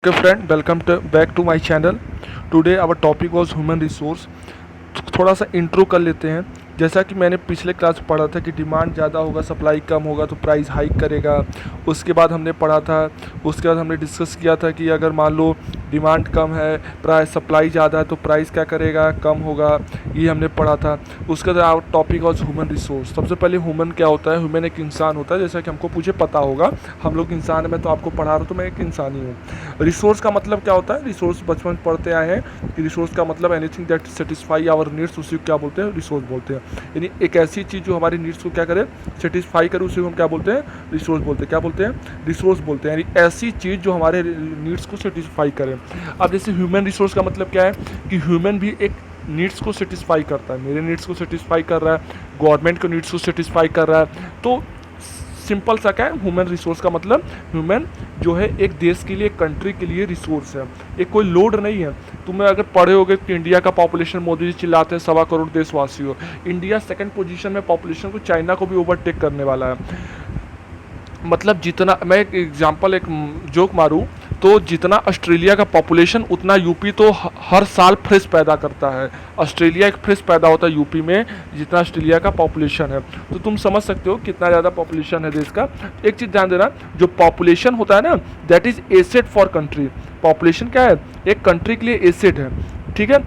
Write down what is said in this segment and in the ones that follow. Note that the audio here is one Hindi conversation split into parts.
Okay friend, welcome back to my channel. Today our topic was human resource. थोड़ा सा इंट्रो कर लेते हैं। जैसा कि मैंने पिछले क्लास में पढ़ा था कि डिमांड ज़्यादा होगा, सप्लाई कम होगा तो प्राइस हाइक करेगा। उसके बाद हमने पढ़ा था, उसके बाद हमने डिस्कस किया था कि अगर मान लो डिमांड कम है, प्राइस सप्लाई ज़्यादा है तो प्राइस क्या करेगा, कम होगा। ये हमने पढ़ा था। उसके बाद our topic was human resource. सबसे पहले ह्यूमन क्या होता है? ह्यूमन एक इंसान होता है, जैसा कि हमको मुझे पता होगा। हम लोग इंसान है, मैं तो आपको पढ़ा रहा हूँ तो मैं एक इंसान ही हूँ। रिसोर्स का मतलब क्या होता है? रिसोर्स बचपन में पढ़ते आए हैं कि रिसोर्स का मतलब anything that satisfy our needs, उसी को क्या बोलते हैं? रिसोर्स बोलते हैं। यानी एक ऐसी चीज़ जो हमारी नीड्स को क्या करे, सेटिस्फाई करे, उसी को हम क्या बोलते हैं? रिसोर्स बोलते हैं। क्या बोलते हैं? रिसोर्स बोलते हैं। यानी ऐसी चीज़ जो हमारे नीड्स को सेटिस्फाई करे। अब जैसे ह्यूमन रिसोर्स का मतलब क्या है कि ह्यूमन भी एक नीड्स को सेटिस्फाई करता है। मेरे नीड्स को सेटिस्फाई कर रहा है, गवर्नमेंट के नीड्स को सेटिस्फाई कर रहा है। तो सिंपल सा क्या है ह्यूमन रिसोर्स का मतलब? ह्यूमन जो है एक देश के लिए, एक कंट्री के लिए रिसोर्स है, एक कोई लोड नहीं है। तुम्हें अगर पढ़े होगे कि इंडिया का पॉपुलेशन, मोदी जी चिल्लाते हैं 1.25 करोड़ देशवासी हो। इंडिया सेकंड पोजीशन में पॉपुलेशन को, चाइना को भी ओवरटेक करने वाला है। मतलब जितना, मैं एक एग्जांपल, एक जोक मारूं तो जितना ऑस्ट्रेलिया का पॉपुलेशन उतना यूपी तो हर साल फ्रेश पैदा करता है। ऑस्ट्रेलिया एक फ्रेश पैदा होता है यूपी में जितना ऑस्ट्रेलिया का पॉपुलेशन है। तो तुम समझ सकते हो कितना ज़्यादा पॉपुलेशन है देश का। एक चीज़ ध्यान देना, जो पॉपुलेशन होता है ना, that is asset for country. Population क्या है? एक कंट्री के लिए एसेट है। ठीक है।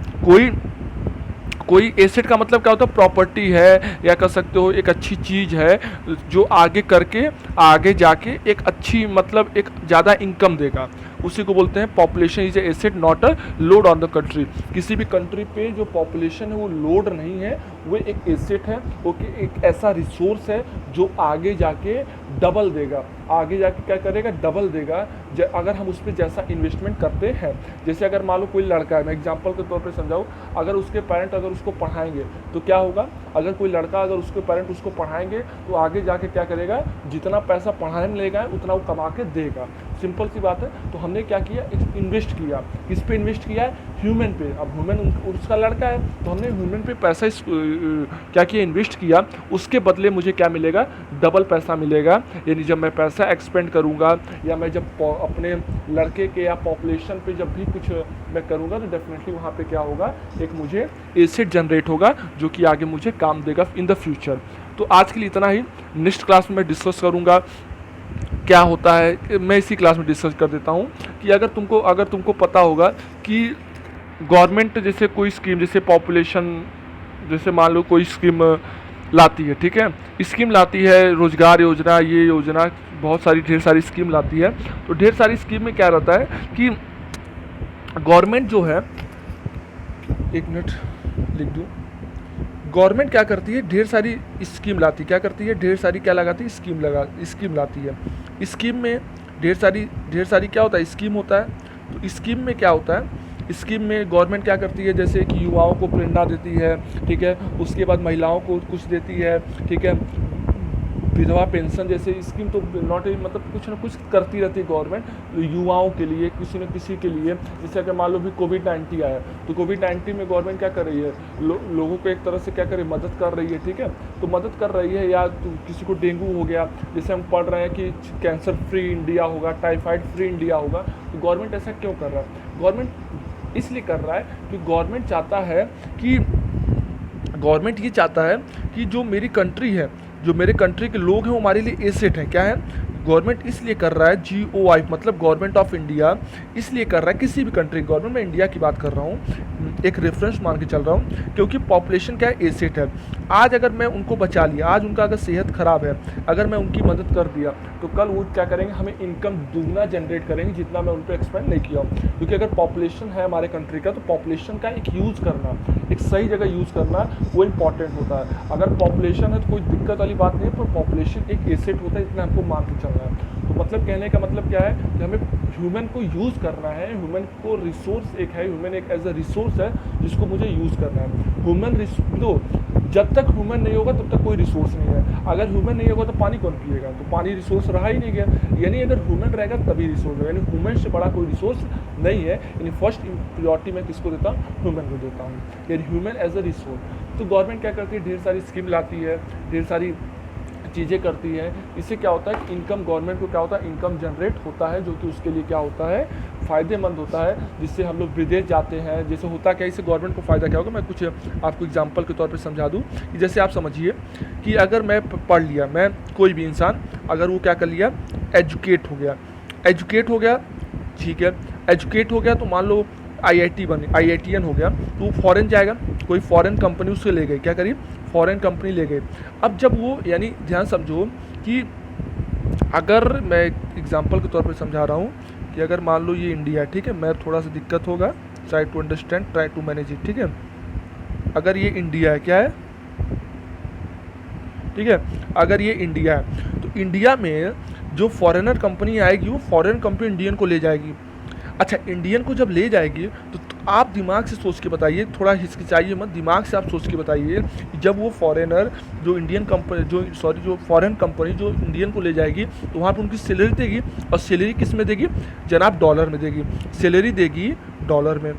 कोई एसेट का मतलब क्या होता है? प्रॉपर्टी है, या कह सकते हो एक अच्छी चीज़ है जो आगे करके, आगे जाके एक अच्छी, मतलब एक ज़्यादा इनकम देगा। उसी को बोलते हैं population is a asset not a load on the country. किसी भी कंट्री पे जो पॉपुलेशन है वो लोड नहीं है, वो एक एसेट है, वो एक ऐसा रिसोर्स है जो आगे जाके डबल देगा। आगे जाके क्या करेगा? डबल देगा अगर हम उस पर जैसा इन्वेस्टमेंट करते हैं। जैसे अगर मान लो कोई लड़का है, मैं एग्जांपल के तौर पे समझाऊँ, अगर उसके पेरेंट अगर उसको पढ़ाएंगे तो क्या होगा? अगर कोई लड़का, अगर उसके पेरेंट उसको पढ़ाएंगे तो आगे जाके क्या करेगा? जितना पैसा पढ़ाने में लेगा उतना वो कमा के देगा। सिंपल सी बात है। तो हमने क्या किया? इन्वेस्ट किया। किस पे इन्वेस्ट किया है? ह्यूमन पे। अब ह्यूमन उसका लड़का है तो हमने ह्यूमन पे पैसा क्या किया? इन्वेस्ट किया। उसके बदले मुझे क्या मिलेगा? डबल पैसा मिलेगा। यानी जब मैं पैसा एक्सपेंड करूँगा, या मैं जब अपने लड़के के या पॉपुलेशन पे जब भी कुछ मैं करूँगा, तो डेफिनेटली वहाँ पे क्या होगा? एक मुझे एसेट जनरेट होगा जो कि आगे मुझे काम देगा इन द फ्यूचर। तो आज के लिए इतना ही। नेक्स्ट क्लास में मैं डिस्कस करूँगा क्या होता है। मैं इसी क्लास में डिस्कस कर देता हूँ कि अगर तुमको पता होगा कि गवर्नमेंट जैसे कोई स्कीम, जैसे पॉपुलेशन, जैसे मान लो कोई स्कीम लाती है, ठीक है, स्कीम लाती है, रोजगार योजना, ये योजना, बहुत सारी ढेर सारी स्कीम लाती है। तो ढेर सारी स्कीम में क्या रहता है कि गवर्नमेंट जो है, एक मिनट लिख दूँ, गवर्नमेंट क्या करती है? ढेर सारी स्कीम लाती है। क्या करती है? ढेर सारी क्या लगाती है? स्कीम लाती है। स्कीम में ढेर सारी क्या होता है? स्कीम होता है। तो स्कीम में क्या होता है? स्कीम में गवर्नमेंट क्या करती है? जैसे कि युवाओं को प्रेरणा देती है, ठीक है, उसके बाद महिलाओं को कुछ देती है, ठीक है, विधवा पेंशन जैसे स्कीम तो नॉट, मतलब कुछ ना कुछ करती रहती है गवर्नमेंट युवाओं के लिए, किसी न किसी के लिए। जैसे अगर मान लो भी कोविड-19 आया, तो कोविड-19 में गवर्नमेंट क्या कर रही है? लोगों को एक तरह से क्या करे? मदद कर रही है, ठीक है। तो मदद कर रही है, या तो किसी को डेंगू हो गया, जैसे हम पढ़ रहे हैं कि कैंसर फ्री इंडिया होगा, टाइफाइड फ्री इंडिया होगा। तो गवर्नमेंट ऐसा क्यों कर रहा है? गवर्नमेंट इसलिए कर रहा है कि गवर्नमेंट ये चाहता है कि जो मेरी कंट्री है, जो मेरे कंट्री के लोग हैं, वो हमारे लिए एसेट हैं। क्या है? गवर्नमेंट इसलिए कर रहा है, GOI मतलब गवर्नमेंट ऑफ इंडिया इसलिए कर रहा है, किसी भी कंट्री गवर्नमेंट, मैं इंडिया की बात कर रहा हूँ, एक रेफरेंस मान के चल रहा हूँ, क्योंकि पॉपुलेशन क्या है? एसेट है। आज अगर मैं उनको बचा लिया, आज उनका अगर सेहत खराब है, अगर मैं उनकी मदद कर दिया, तो कल वो क्या करेंगे? हमें इनकम दुगना जनरेट करेंगे जितना मैं उन पर एक्सपेंड नहीं किया हूँ। क्योंकि अगर पॉपुलेशन है हमारे कंट्री का, तो पॉपुलेशन का एक यूज़ करना, एक सही जगह यूज़ करना, वो इंपॉर्टेंट होता है। अगर पॉपुलेशन है तो कोई दिक्कत वाली बात नहीं है, पर पॉपुलेशन एक एसेट होता है, इतना हमको मान के चलना है। तो मतलब कहने का मतलब क्या है कि हमें ह्यूमन को यूज़ करना है। ह्यूमन को रिसोर्स एक है, ह्यूमन एक एज अ रिसोर्स है जिसको मुझे यूज़ करना है। तो जब तक ह्यूमन नहीं होगा तब तक कोई रिसोर्स नहीं है। अगर ह्यूमन नहीं होगा तो पानी कौन पिएगा? तो पानी रिसोर्स रहा ही नहीं गया। यानी अगर ह्यूमन रहेगा तभी रिसोर्स होगा, यानी ह्यूमन से बड़ा कोई रिसोर्स नहीं है। यानी फर्स्ट प्रायोरिटी मैं किसको देता हूँ? ह्यूमन को देता हूँ, यानी ह्यूमन एज अ रिसोर्स। तो गवर्नमेंट क्या करती है? ढेर सारी स्कीम लाती है, ढेर सारी चीज़ें करती है। इससे क्या होता है कि इनकम, गवर्नमेंट को क्या होता है? इनकम जनरेट होता है, जो कि उसके लिए क्या होता है? फ़ायदेमंद होता है, जिससे हम लोग विदेश जाते हैं। जैसे होता क्या है, इससे गवर्नमेंट को फ़ायदा क्या होगा, मैं कुछ आपको एग्जांपल के तौर पे समझा दूँ कि जैसे आप समझिए कि अगर मैं पढ़ लिया, मैं कोई भी इंसान अगर वो क्या कर लिया, एजुकेट हो गया, ठीक है, एजुकेट हो गया, तो मान लो आईआईटीएन हो गया, तो वो फॉरेन जाएगा, कोई फॉरेन कंपनी उससे ले गई, क्या करी, फॉरेन कंपनी ले गई। अब जब वो, यानी ध्यान समझो कि अगर मैं एग्जांपल के तौर पे समझा रहा हूँ कि अगर मान लो ये इंडिया है, ठीक है, मैं थोड़ा सा दिक्कत होगा, try to understand, try to manage it, ठीक है। अगर ये इंडिया है, क्या है, ठीक है, अगर ये इंडिया है तो इंडिया में जो फॉरेनर कंपनी आएगी वो फॉरेन कंपनी इंडियन को ले जाएगी। अच्छा, इंडियन को जब ले जाएगी तो आप दिमाग से सोच के बताइए, थोड़ा हिचकिचाइए मत, दिमाग से आप सोच के बताइए कि जब वो फॉरेनर जो जो फॉरेन कंपनी जो इंडियन को ले जाएगी तो वहाँ पे उनकी सैलरी देगी, और सैलरी किस में देगी जनाब, डॉलर में देगी, सैलरी देगी डॉलर में।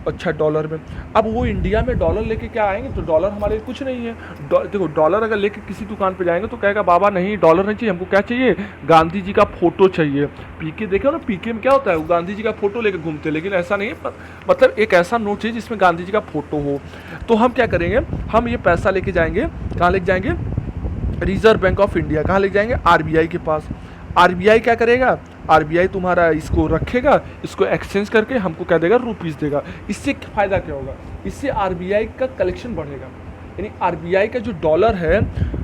अच्छा, डॉलर में, अब वो इंडिया में डॉलर लेके क्या आएंगे, तो डॉलर हमारे लिए कुछ नहीं है। देखो, डॉलर अगर लेके किसी दुकान पे जाएंगे तो कहेगा बाबा नहीं, डॉलर नहीं चाहिए हमको, क्या चाहिए, गांधी जी का फोटो चाहिए। पीके देखो ना, पीके में क्या होता है, वो गांधी जी का फोटो लेके घूमते, लेकिन ऐसा नहीं है, मतलब एक ऐसा नोट चाहिए जिसमें गांधी जी का फोटो हो। तो हम क्या करेंगे, हम ये पैसा लेके जाएंगे, कहाँ लेके जाएंगे, रिजर्व बैंक ऑफ इंडिया, कहाँ लेके जाएंगे, आरबीआई के पास। आरबीआई क्या करेगा, आरबीआई तुम्हारा इसको रखेगा, इसको एक्सचेंज करके हमको क्या देगा, रुपीस देगा। इससे फ़ायदा क्या होगा, इससे आरबीआई का कलेक्शन बढ़ेगा, यानी आरबीआई का जो डॉलर है,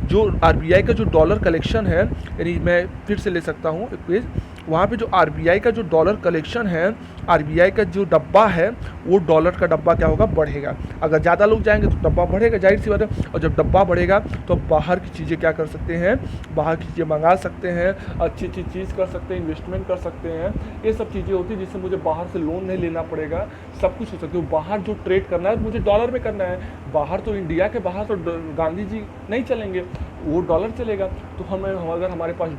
जो आरबीआई का जो डॉलर कलेक्शन है, यानी मैं फिर से ले सकता हूँ एक पेज, वहाँ पे जो आरबीआई का जो डॉलर कलेक्शन है, आरबीआई का जो डब्बा है, वो डॉलर का डब्बा क्या होगा, बढ़ेगा। अगर ज़्यादा लोग जाएंगे तो डब्बा बढ़ेगा, जाहिर सी बात है, और जब डब्बा बढ़ेगा तो बाहर की चीज़ें क्या कर सकते हैं, बाहर की चीज़ें मंगा सकते हैं, अच्छी अच्छी चीज़ कर सकते हैं, इन्वेस्टमेंट कर सकते हैं। ये सब चीज़ें होती हैं जिससे मुझे बाहर से लोन नहीं लेना पड़ेगा, सब कुछ हो सकता है। बाहर जो ट्रेड करना है मुझे डॉलर में करना है, बाहर तो इंडिया के बाहर तो गांधी जी नहीं चलेंगे, वो डॉलर चलेगा। तो अगर हमारे पास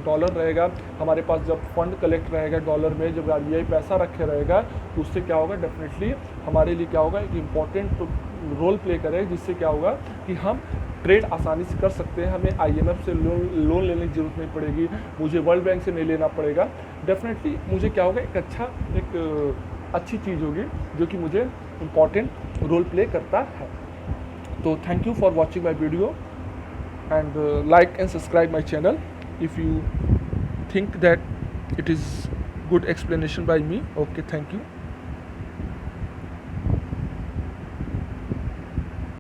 डॉलर रहेगा, हमारे पास जब फंड कलेक्ट रहेगा डॉलर में, जब आरबीआई पैसा रखे रहेगा, तो उससे क्या होगा, डेफिनेटली हमारे लिए क्या होगा, एक इम्पॉर्टेंट रोल प्ले करेगा, जिससे क्या होगा कि हम ट्रेड आसानी से कर सकते हैं, हमें आईएमएफ से लोन लेने की ज़रूरत नहीं पड़ेगी, मुझे वर्ल्ड बैंक से नहीं लेना पड़ेगा। डेफिनेटली मुझे क्या होगा, एक अच्छी चीज़ होगी जो कि मुझे इम्पॉर्टेंट रोल प्ले करता है। तो thank you for watching my video, and like and subscribe my channel if you think that it is good explanation by me. Okay, thank you.